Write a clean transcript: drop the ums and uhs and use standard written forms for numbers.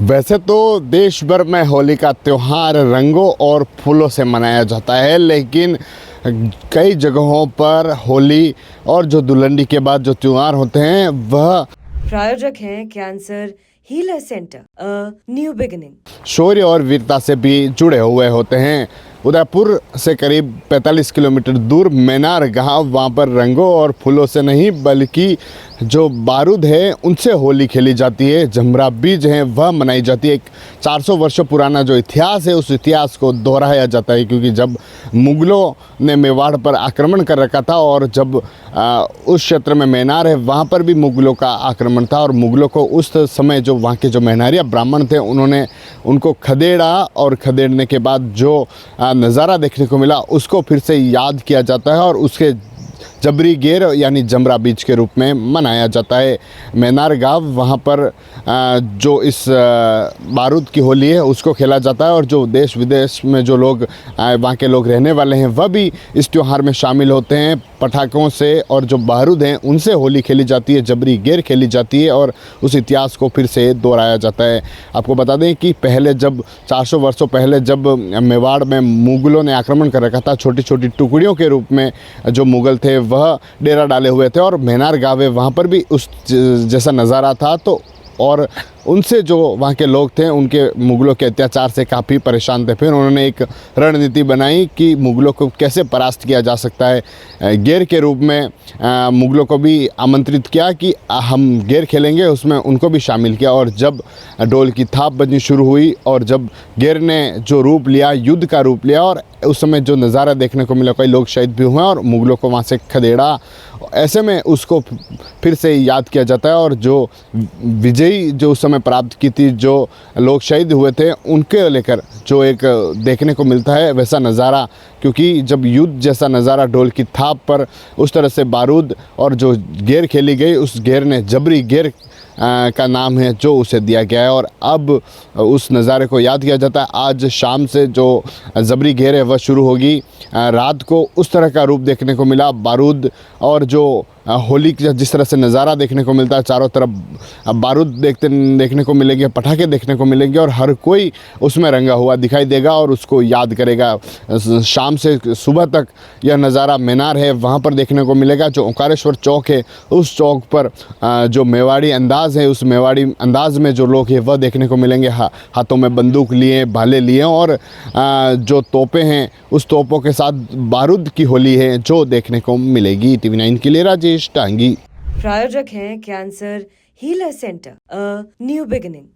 वैसे तो देश भर में होली का त्यौहार रंगों और फूलों से मनाया जाता है, लेकिन कई जगहों पर होली और जो धुलंडी के बाद जो त्यौहार होते हैं वह प्रायोजक हैं cancer healer centre a new beginning. शौर्य और वीरता से भी जुड़े हुए होते हैं। उदयपुर से करीब 45 किलोमीटर दूर मैनार गांव, वहाँ पर रंगों और फूलों से नहीं बल्कि जो बारूद है उनसे होली खेली जाती है। जमरा बीज है वह मनाई जाती है। एक 400 वर्षों पुराना जो इतिहास है उस इतिहास को दोहराया जाता है, क्योंकि जब मुगलों ने मेवाड़ पर आक्रमण कर रखा था और जब उस क्षेत्र में मैनार है वहाँ पर भी मुगलों का आक्रमण था और मुगलों को उस समय जो वहाँ के जो मैनारिया ब्राह्मण थे उन्होंने उनको खदेड़ा और खदेड़ने के बाद जो नज़ारा देखने को मिला उसको फिर से याद किया जाता है और उसके जबरी गेर यानी जमरा बीज के रूप में मनाया जाता है। मैनार गांव वहाँ पर जो इस बारूद की होली है उसको खेला जाता है और जो देश विदेश में जो लोग वहाँ के लोग रहने वाले हैं वह भी इस त्यौहार में शामिल होते हैं। पटाखों से और जो बारूद हैं उनसे होली खेली जाती है, जबरी गेर खेली जाती है और उस इतिहास को फिर से दोहराया जाता है। आपको बता दें कि पहले जब 400 वर्षों पहले जब मेवाड़ में मुगलों ने आक्रमण कर रखा था, छोटी छोटी टुकड़ियों के रूप में जो मुगल थे वह डेरा डाले हुए थे और मैनार गाँव है वहाँ पर भी उस जैसा नज़ारा था। तो और उनसे जो वहाँ के लोग थे उनके मुगलों के अत्याचार से काफ़ी परेशान थे। फिर उन्होंने एक रणनीति बनाई कि मुगलों को कैसे परास्त किया जा सकता है। गेर के रूप में मुगलों को भी आमंत्रित किया कि हम गेर खेलेंगे, उसमें उनको भी शामिल किया। और जब ढोल की थाप बजनी शुरू हुई और जब गेर ने जो रूप लिया, युद्ध का रूप लिया, और उस समय जो नज़ारा देखने को मिला, कई लोग शहीद भी हुए और मुगलों को वहाँ से खदेड़ा। ऐसे में उसको फिर से याद किया जाता है और जो विजयी जो उस समय प्राप्त की थी, जो लोग शहीद हुए थे, उनके लेकर जो एक देखने को मिलता है वैसा नज़ारा, क्योंकि जब युद्ध जैसा नज़ारा ढोल की थाप पर उस तरह से बारूद और जो गेर खेली गई, उस गेर ने जबरी गेर का नाम है जो उसे दिया गया है और अब उस नज़ारे को याद किया जाता है। आज शाम से जो जबरी गेर है वह शुरू होगी। रात को उस तरह का रूप देखने को मिला। बारूद और जो होली का जिस तरह से नज़ारा देखने को मिलता है, चारों तरफ बारूद देखने को मिलेंगे, पटाखे देखने को मिलेंगे और हर कोई उसमें रंगा हुआ दिखाई देगा और उसको याद करेगा। शाम से सुबह तक यह नज़ारा मैनार है वहाँ पर देखने को मिलेगा। जो ओंकारेश्वर चौक है उस चौक पर जो मेवाड़ी अंदाज़ है, उस मेवाड़ी अंदाज़ में जो लोग हैं वह देखने को मिलेंगे। हाथों में बंदूक लिए, भाले लिए और जो तोपें हैं उस तोपों के साथ बारूद की होली है जो देखने को मिलेगी। TV9 के लिए राजेश टांगी। प्रायोजक हैं cancer healer centre a new beginning.